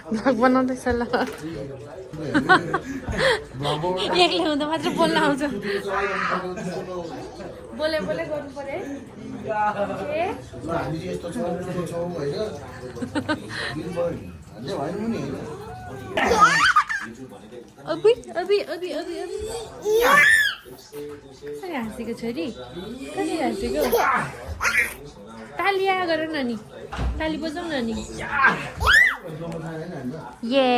Vlog बनाउँदैछ ल एक्लै हुँदा मात्र बोल्न आउँछ बोले बोले गर्नु पर्यो है अबि अबि अबि अबि कसरी हाँसेको छोरी कसरी हाँसेको तालिया गर न नि ताली बजाउ न नि ये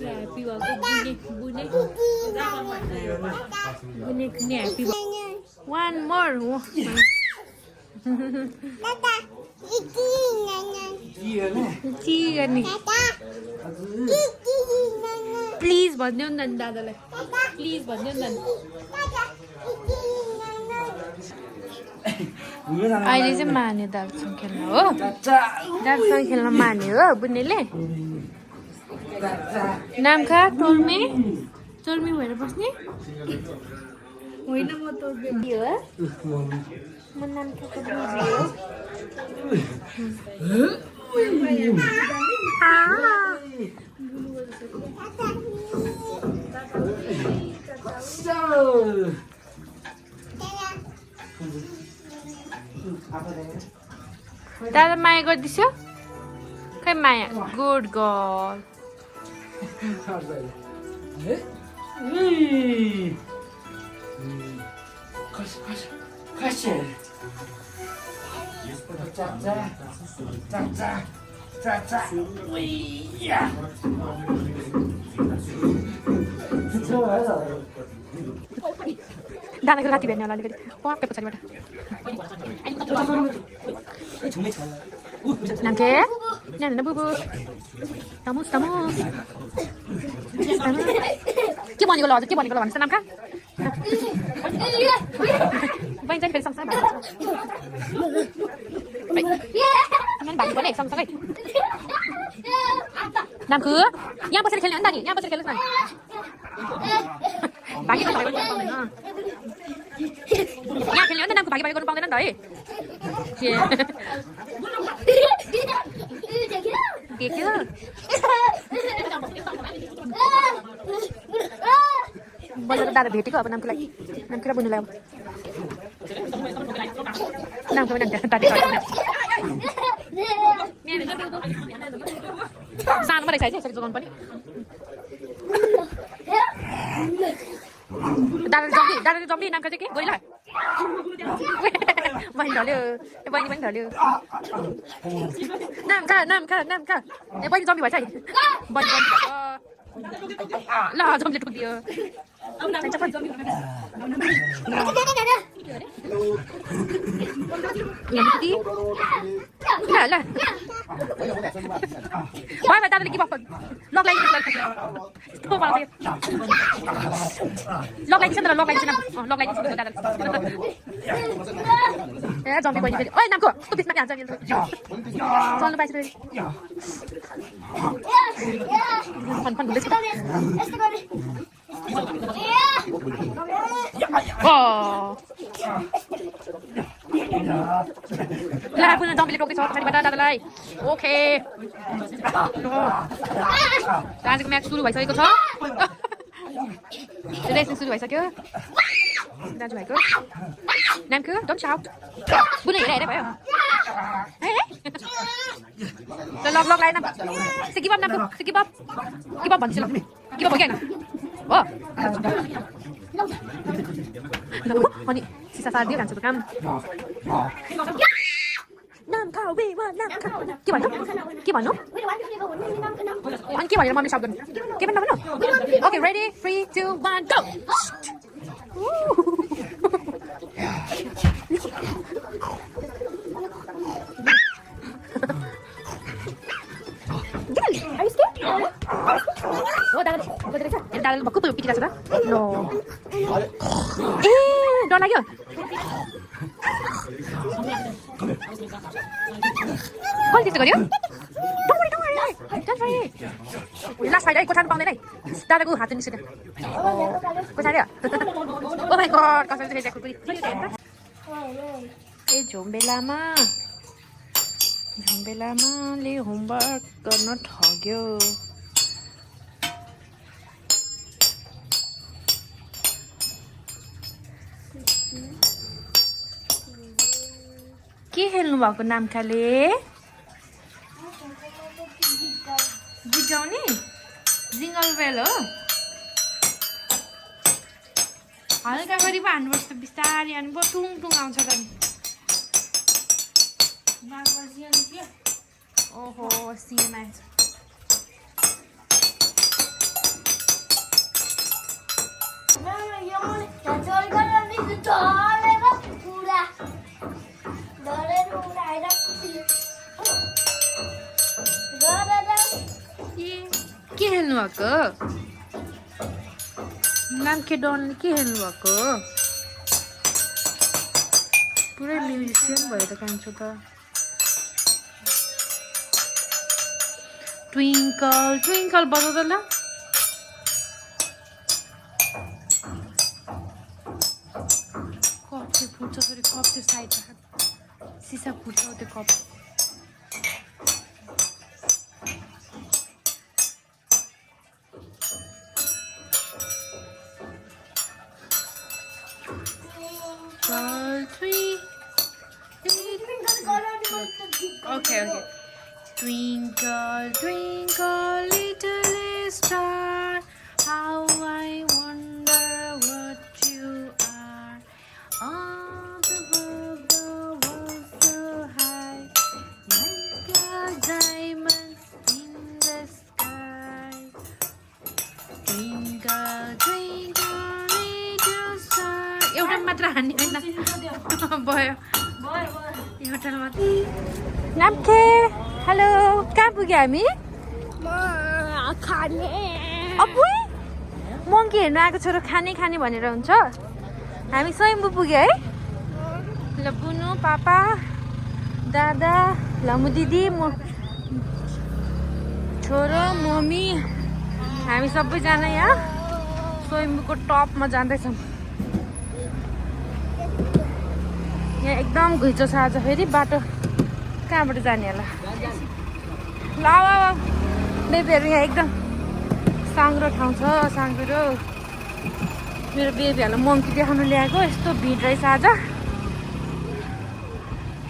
ह्याप्पी भएको बुने बुने बुने ह्याप्पी वान मोर प्लिज भनिदेऊ नि दादालाई प्लिज भनिदेऊ नि अहिले चाहिँ मान्यो दादासँग खेल्न हो दादासँग खेल्न मान्यो हो बुन्नेले नाम खा टोर्मी टोर्मी भएर बस्ने होइन म टोर्मी हो म नाम खाको बुझी हो दादा माया गरिदियो खै माया गुड गर्ल दादाको राति भेट्ने होला अलिकति पक्कै पछाडिबाट नाम के नाम बुबु तमुस तमुस के भनेको ल हजुर के भनेको ल भन्नुहोस् त नाम कहाँ बहिनी चाहिँ फेरि सँगसँगै भाग्नु पर्ने सँगसँगै नामको यहाँ बसेर खेल्ने हो नि त नि यहाँ बसेर खेल्नुहोस् न भागी भागी गर्नु पाउँदैन यहाँ खेल्ने हो नि त नामको भागी भागी गर्नु पाउँदैन नि त है देख्यो बजार दादा भेटेको अब नामको लागि नामको र बुनुलाई अब नामको पनि सानो रहेछ है यसरी जोगाउनु पनि दादाले जम्ली नामको चाहिँ के गोइला बहिनी ढल्यो ए बहिनी पनि ढल्यो नाम कहाँ ए बहिनी जम्ली भएछ है बहिनी ल जम्ली ठोकिदियो ल भयो दादाले के भएको लक लगाइदिन्छ लक लगाइदिन्छ नि त लक लगाइदिन्छ लक लगाइदिन्छ दादा ए जम्मी बहिनी फेरि ओइ नामको कस्तो बिचमा हान्छ चल्नु पाइछ फेरि फन फन भुल्दैछ ल पुनः जम्मीले टोक्दैछ पछाडिबाट दादालाई ओके आजको म्याच सुरु भइसकेको छ रेसिङ सुरु भइसक्यो दाजुभाइको नामको डोन्ट शाउट बुने हेरे भयो ल lock lock line skip up नामको सिकिप अप भन्छ ल किप अप हो क्या हो अनि सिसा सार्दियो कान्छोको काम नाम खा वे वा नाम खा के भन्नु अनि के भनेर मम्मी शब्द गर्नु के पनि नभन्नु ओके रेडी 3 2 1 गो दादाले भक्कु पिटिरहेको छ त नो ए डर लाग्यो कहिले त्यस्तो गर्यो लास्ट फाइट है कोठानु पाउँदैन है दादाको हात चाहिँ निस्क्यो कोठार्यो ओ माई गड कसरी चाहिँ खुकुरी ए झोम्बे लामाले होमवर्क गर्न ठग्यो के खेल्नु भएको नाम्काले गिटाउने जिङ्गल बेल हो हल्का गरी पो हान्नुपर्छ बिस्तारै अनि पो टुङ टुङ आउँछ त नि ओहो सिएम आएछ के खेल्नु भएको नाम्के डनले के खेल्नु भएको पुरै म्युजिसियन भयो त कान्छो त ट्विङ्कल ट्विङ्कल बजाउँदा ल कप चाहिँ फुट्छ फेरि कप त्यो साइड सिसा फुट्छ त्यो cup Okay. Twinkle, twinkle, little star, how I wonder what you are. Up above the world so high, like a diamond in the sky. Twinkle, twinkle, little star. एउटा मात्र हान्ने हैन भयो एउटा मात्र नाम्के हेलो कहाँ पुग्यो हामी खाने अपुई मङ्की हेर्नु आएको छोरो खाने खाने भनेर हुन्छ हामी स्वयम्भू पुग्यो है ल बुनु पापा दादा लमु दिदी म छोरो मम्मी हामी सबैजना यहाँ स्वयम्भूको टपमा जाँदैछौँ यहाँ एकदम घुइँचो छ आज फेरि बाटो कहाँबाट जाने होला ल बेबीहरू यहाँ एकदम साङ्ग्रो ठाउँ छ साङ्ग्रो मेरो बेबीहरूलाई मङ्की देखाउन ल्याएको यस्तो भिड रहेछ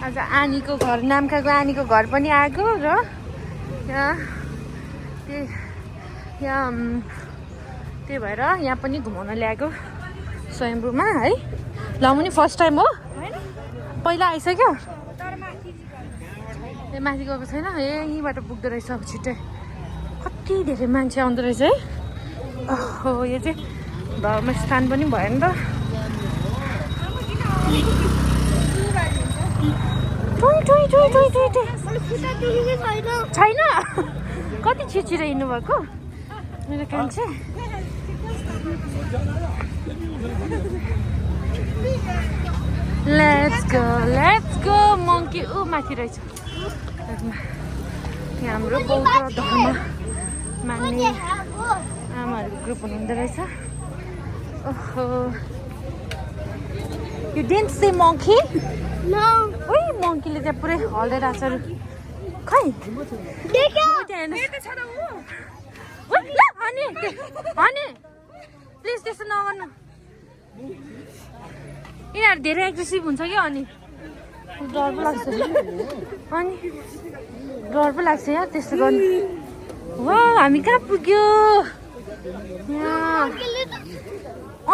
आज आनीको घर नाम्काको आनीको घर पनि आएको र त्यही भएर यहाँ पनि घुमाउन ल्याएको स्वयम्भूमा है लमु नि फर्स्ट टाइम हो पहिला आइसक्यो ए माथि गएको छैन ए यहीँबाट पुग्दो रहेछ अब छिट्टै कति धेरै मान्छे आउँदो रहेछ है हो यो चाहिँ धर्मस्थान पनि भयो नि त छैन कति छिटो हिँड्नु भएको मेरो कान्छे लेट्स गो मङ्की ऊ माथि रहेछ हाम्रो बौद्ध धर्म मान्ने आमाहरूको ग्रुप हुनुहुँदो रहेछ ओहो you didn't see monkey no ओइ मङ्कीले त्यहाँ पुरै हल्दै रहेछ खै अनि प्लिज त्यस्तो नगर्नु यिनीहरू धेरै एग्रेसिभ हुन्छ क्या अनि डर पो लाग्छ अनि डर पो लाग्छ यहाँ त्यस्तो गर्नु वा हामी कहाँ पुग्यो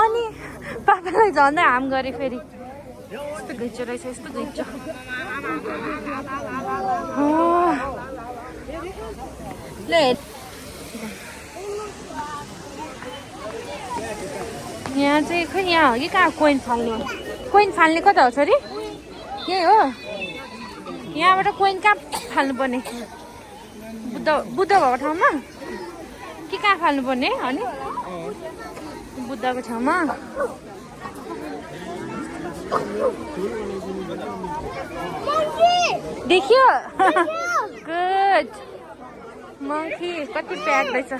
अनि पापालाई झन्डै हाम गरे फेरि यस्तो घुइँचो रहेछ यस्तो घुइँचो ल यहाँ चाहिँ खै यहाँ हो कि कहाँ कोइन फाल्ने कता हो छोरी यही हो यहाँबाट कोइन कहाँ फाल्नुपर्ने बुद्ध भएको ठाउँमा कि कहाँ फाल्नुपर्ने अनि बुद्धको छेउमा देखियो गुड मंकी कति प्याक रहेछ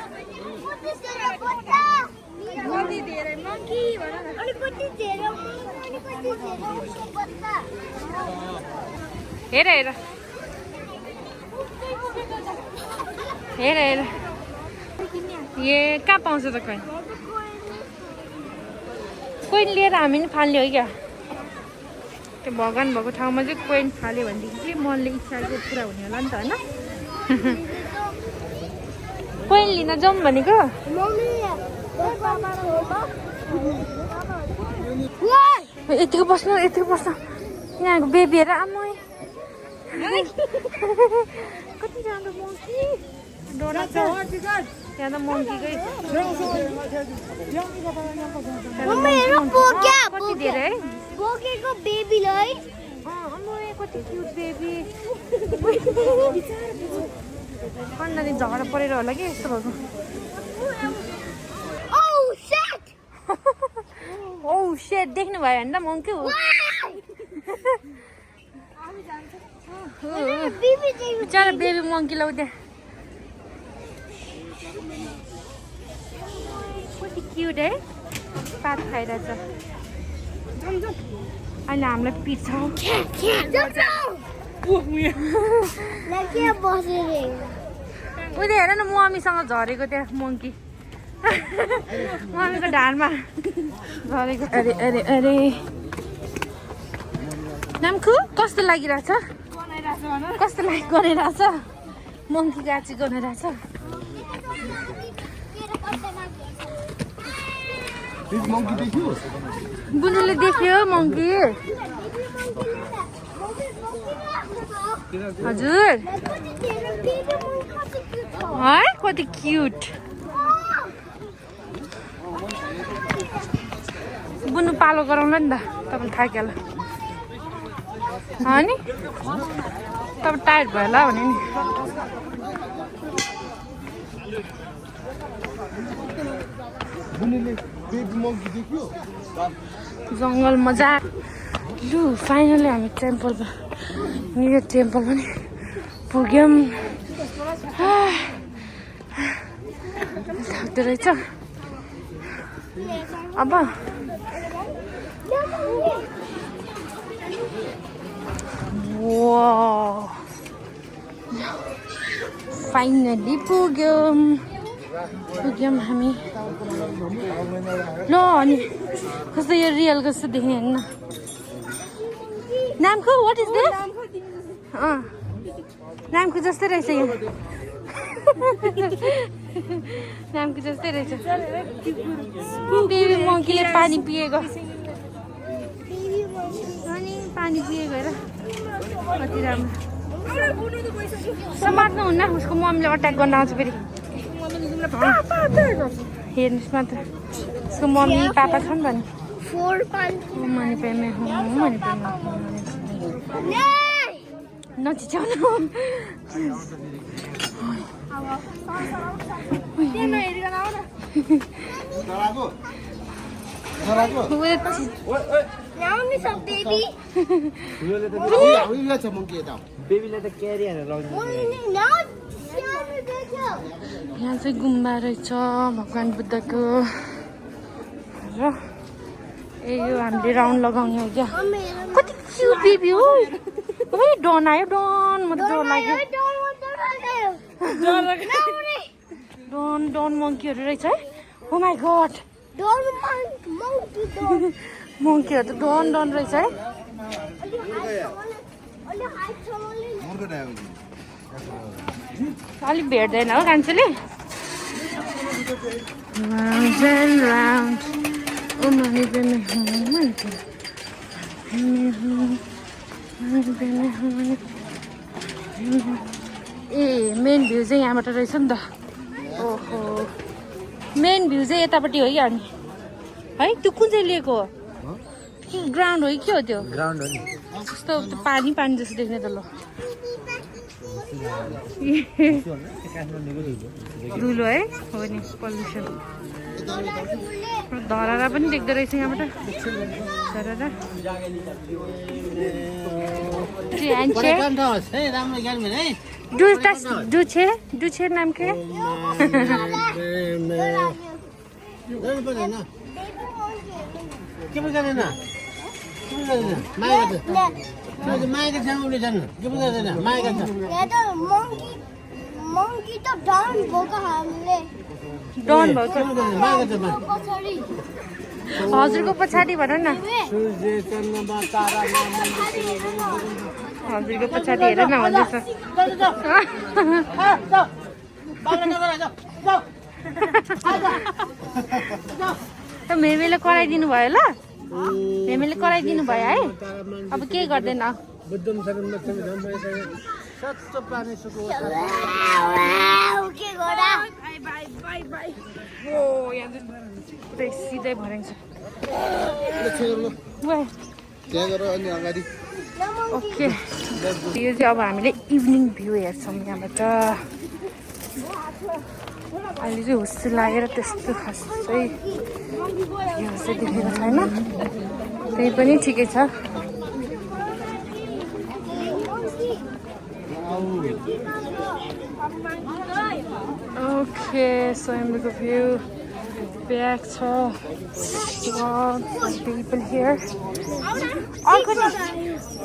हेर हेर हेर हेर ए कहाँ पाउँछ त कोइन कोइन लिएर हामी नि फाल्ने हो क्या त्यो भगवान भएको ठाउँमा चाहिँ कोइन फाल्यो भनेदेखि चाहिँ मनले इच्छा चाहिँ पुरा हुने होला नि त होइन कोइन लिन जाउँ भनेको यतिको बस्नु यहाँको बेबीहरू आमै कति राम्रो मङ्की डोरा छ यहाँ त मङ्कीकै कति धेरै है बोकेको बेबीलाई कति क्युट बेबी अन्त झगडा परेर होला कि यस्तो भएको ओ सेट देख्नु भयो भने त मङ्की हो बिचारा बेबी मङ्की लाउँदै कति क्युट है पात खाइरहेछ अहिले हामीलाई पिट्छ उहिले हेर न मम्मीसँग झरेको त्यहाँ मङ्की मम्मीको ढाडमा झरेको अरे अरे अरे नामखु कस्तो लागिरहेछ कस्तो गनाइरहेछ मङ्की गाची गनाइरहेछ बुनुले देख्यो मङ्की हजुर है कति क्युट बुनु पालो गराउँला नि त तपाईँ थाक्यो होला नि तपाईँ टायर्ड भयो होला भने नि जङ्गल मजा लु फाइनली हामी टेम्पलमा यो टेम्पल पनि पुग्यौँ थाक्दो रहेछ अब फाइनली पुग्यौँ हामी ल अनि कस्तो यो रियल कस्तो देख्ने होइन नामको वाट इज दिस नामको जस्तै रहेछ यो नामको जस्तै रहेछ बेबी मङ्कीले पानी पिएको अनि पानी पिएको हेर कति राम्रो समात्नु हुन्न उसको मम्मीले अट्याक गर्न आउँछ फेरि हेर्नुहोस् मात्र उसको मम्मी पापा छ नि त नि मनी पेमे नचिच्याउनु यहाँ चाहिँ गुम्बा रहेछ भगवान् बुद्धको र यो हामीले राउन्ड लगाउने हो क्या कति क्युट बेबी हो डन आयो डन म त डर लाग्यो डन मङ्कीहरू रहेछ है ओ माई गड मङ्कीहरू त डन रहेछ है अलिक भेट्दैन हो कान्छेले ए मेन भ्यू चाहिँ यहाँबाट रहेछ नि त ओहो मेन भ्यू चाहिँ यतापट्टि हो कि अनि है त्यो कुन चाहिँ लिएको हो ग्राउन्ड हो कि के हो त्यो ग्राउन्ड हो नि त्यस्तो पानी पानी जस्तो देख्ने त ल धुलो है हो नि पल्युसन धरारा पनि देख्दो रहेछ यहाँबाट धरारा डुछे नाम के monkey to down boka hamle done भएको हजुरको पछाडि भन न हजुरको पछाडि हेर न भन्दैछ मेमेले कराइदिनु भयो ल मेमेले कराइदिनु भयो है अब के गर्दैन सिधै भरेको ओके यो चाहिँ अब हामीले इभिनिङ भ्यू हेर्छौँ यहाँबाट अहिले चाहिँ हुस्से लागेर त्यस्तो खासै भ्यू चाहिँ देखेको छैन त्यही पनि ठिकै छ ओके सो हाम्रो भ्यू ब्याक छ पिपल हियर अर्को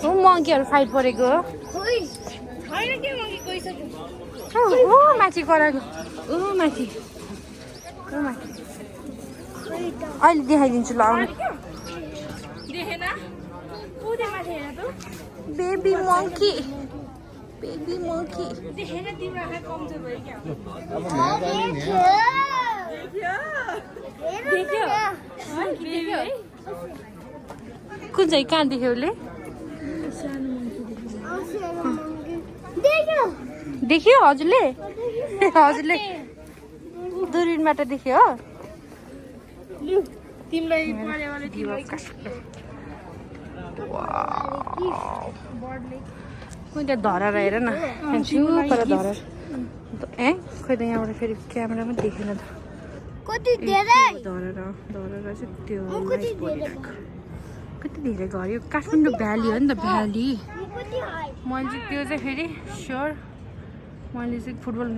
हो मङ्कीहरू फाइट परेको हो माथि कराएको माथि अहिले देखाइदिन्छु ल आउनु बेबी मङ्की कुन चाहिँ कहाँ देख्यो उसले देख्यो हजुरले दूरबीनबाट देख्यो हो तिमीलाई धरा हेर न पर धरा ए खोइ त यहाँबाट फेरि क्यामेरामा देखेन त धरा चाहिँ त्यो कति धेरै घर यो काठमाडौँ भ्याली हो नि त भ्याली मैले चाहिँ त्यो चाहिँ फेरि स्योर मैले चाहिँ फुटबल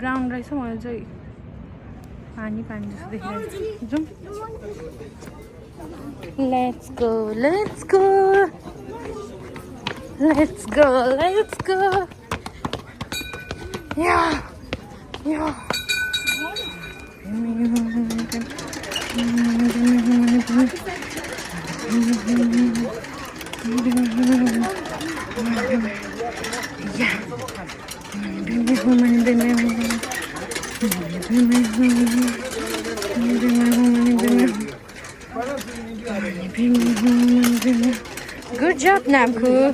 ग्राउन्ड रहेछ मैले चाहिँ पानी जस्तो देखिरहेको छु जाउँ let's go yeah Good job, Namku.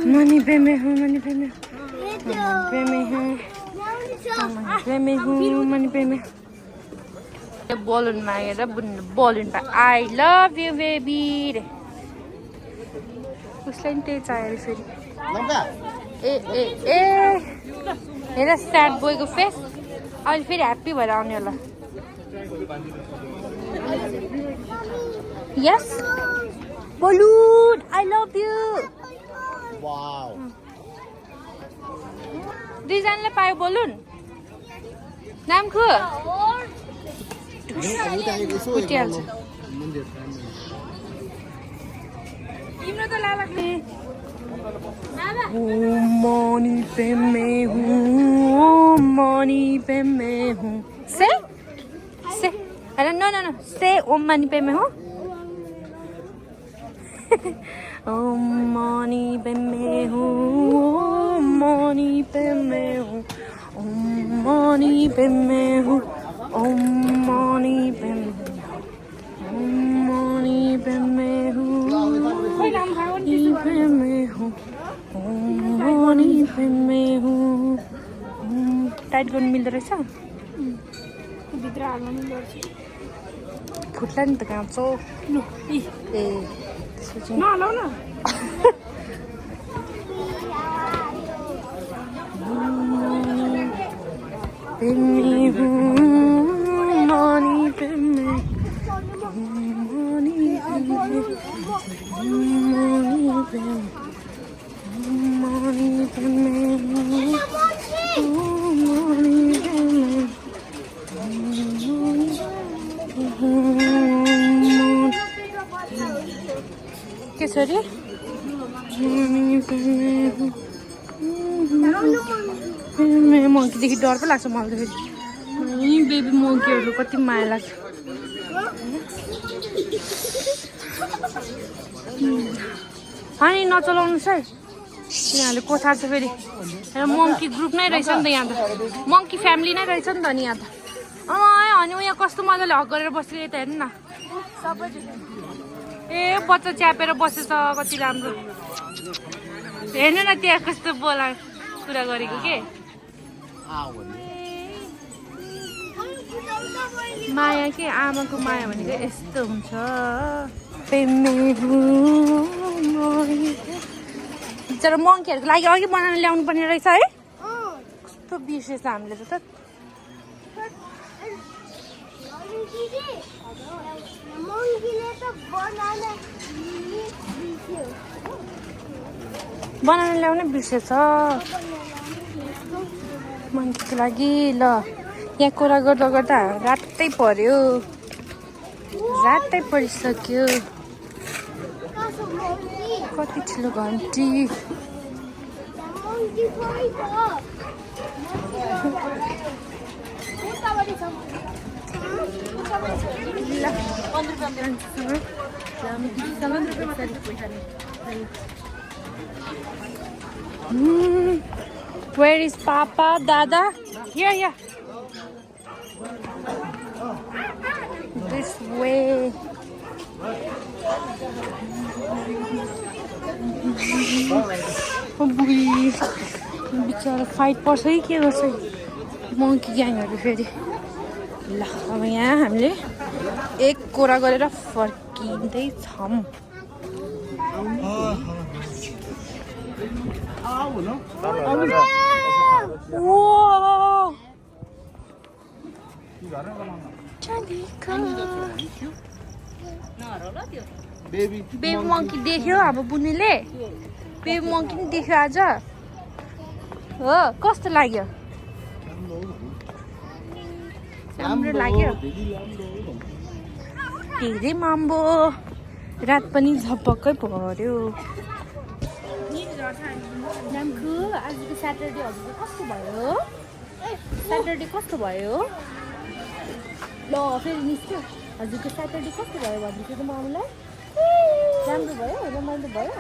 Money, balloon, balloon. I love you, baby. उसलाई त्यही चाहियो फेरि ए हेर स्याड बोयको फेस अहिले फेरि ह्याप्पी भएर आउने होला यस बलुन आई लभ यु दुईजनाले पायो बलुन नाम खु उठिहाल्छ तिम्रो त लाग्ने मनी पे मैं हूँ से अरे नो से ओम मनी पे मैं हूँ ओम मनी पे मैं हूँ मनी पे मैं हूँ ओम मनी पे मैं हूँ ओम मनी पे मैं हूँ टाइट गर्नु मिल्दो रहेछ भित्र हाल्नु मिल्दो रहेछ खुट्टा नि त काँचो ए त्यसपछि नहालौ न पेमी हूँ मानी पे मैं मानी पे मैं कसरी मङ्कीदेखि डर पो लाग्छ मलाई त फेरि यी बेबी मङ्कीहरू कति माया लाग्छ अनि नचलाउनुहोस् है यहाँले कोठा छ फेरि मङ्की ग्रुप नै रहेछ नि त यहाँ त मङ्की फ्यामिली नै रहेछ नि त नि यहाँ त अनि यहाँ कस्तो मजाले हक गरेर बसेको त हेर्नु न सबै ए बच्चा च्यापेर बसेछ कति राम्रो हेर्नु न त्यहाँ कस्तो बोला कुरा गरेको के माया के आमाको माया भनेको यस्तो हुन्छ तर मङ्कीहरूको लागि अघि बनाएर ल्याउनु पर्ने रहेछ है कस्तो बिर्सेछ हामीले त बनाएर ल्याउनै बिर्सेछ मङ्कीको लागि ल यहाँ कुरा गर्दा गर्दा रातै पर्यो रातै परिसक्यो कति ठुलो घन्टी Where is Papa, Dada? Here. This way. Oh boy. बिचारा फाइट पर्छ है के गर्छ मङ्की ग्याङहरू फेरि ल अब यहाँ हामीले एक कोरा गरेर फर्किँदैछौँ बेबी मङ्की देख्यो अब बुनीले बेबी मङ्की नि देख्यो आज हो कस्तो लाग्यो राम्रो लाग्यो धेरै माम्बो रात पनि झपक्कै पर्यो नामको आजको स्याटरडे हजुरको कस्तो भयो स्याटरडे कस्तो भयो ल फेरि निस्क्यो हजुरको स्याटरडे कस्तो भयो भन्दैछु त मामुलाई राम्रो भयो रमाइलो भयो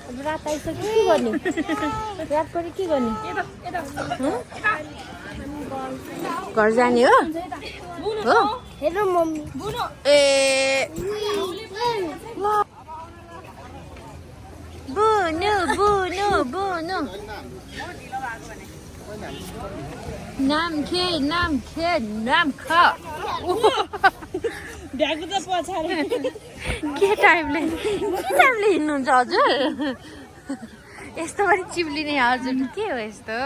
अब रात आइसक्यो के गर्ने रात पऱ्यो के गर्ने घर जाने हो हेलो मम्मी ए बुनु नाम ख भ्यागु त पछाडि के टाइमले हिँड्नुहुन्छ हजुर यस्तो पनि चिप्लिने हजुर के हो यस्तो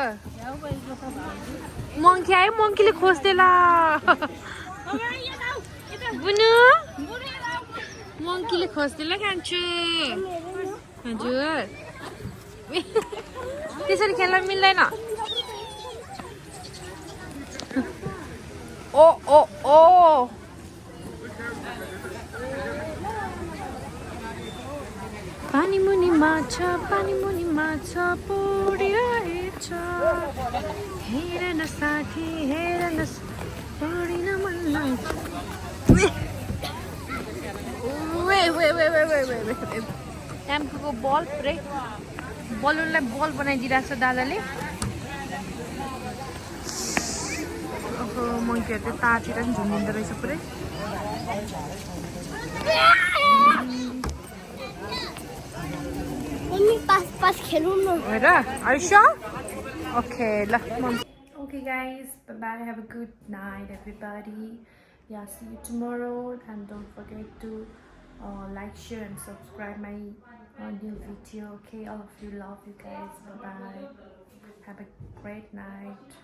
मङ्की आयो मङ्कीले खोज्देला बुनु मङ्कीले खोज्देला खान्छु हजुर त्यसरी खेल्न मिल्दैन ओ पानी मुनि माछा पडिरहेछ हेर न साथी हेर न पढिन मन लाग्छ ट्याम्पूको बल पुरै बलुनलाई बल बनाइदिइरहेको छ दादाले मङ्कीहरू चाहिँ तातिर पनि झुन्डिँदो रहेछ पुरै पास खेलौँ न हेर आइसा ओके ल Okay guys, bye-bye. Have a good night everybody. Yeah, see you tomorrow and don't forget to like, share and subscribe my new video. Okay, all of you, love you guys. Bye-bye. Have a great night.